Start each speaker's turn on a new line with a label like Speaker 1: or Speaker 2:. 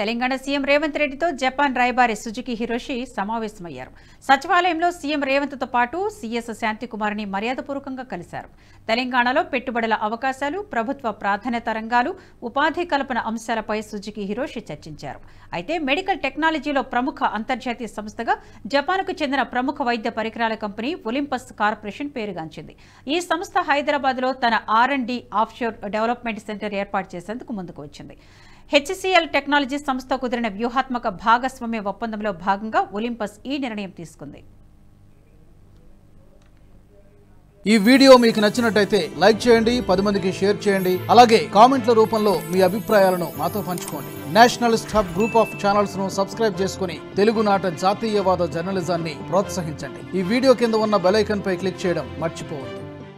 Speaker 1: Telangana CM Revanth రెడ్డితో Japan రాయబారి Suzuki Hiroshi సమావేశమయ్యారు. సచివాలయంలో సీఎం రేవంత్తో పాటు సీఎస్ శాంతికుమార్ని మర్యాదపూర్వకంగా కలిశారు. తెలంగాణలో పెట్టుబడుల అవకాశాలు, ప్రభుత్వ ప్రాధాన్యత రంగాలు, ఉపాధి కల్పన అంశాలపై సుజుకి హిరోషి చర్చించారు. అయితే మెడికల్ టెక్నాలజీలో ప్రముఖ అంతర్జాతీయ సంస్థగా జపాన్కు చెందిన ప్రముఖ వైద్య పరికరాల కంపెనీ ఒలింపస్ కార్పొరేషన్ పేరుగాంచింది. ఈ సంస్థ హైదరాబాద్లో తన R&D ఆఫ్షోర్ డెవలప్మెంట్ సెంటర్ ఏర్పాటు చేసేందుకు ముందుకు వచ్చింది. HCL టెక్నాలజీ సంస్థ కుదిరిన వ్యూహాత్మక భాగస్వామ్య ఒప్పందంలో భాగంగా ఒలింపస్ ఈ నిర్ణయం తీసుకుంది.
Speaker 2: ఈ వీడియో మీకు నచ్చినట్టయితే లైక్ చేయండి, 10 మందికి షేర్ చేయండి. అలాగే కామెంట్ల రూపంలో మీ అభిప్రాయాలను మాతో పంచుకోండి. Nationalist hub group of channels ను సబ్స్క్రైబ్ చేసుకుని తెలుగునాట జాతీయవాద జర్నలిజాన్ని ప్రోత్సహించండి. ఈ వీడియో కింద ఉన్న బెల్ ఐకాన్ పై క్లిక్ చేయడం మర్చిపోవద్దు.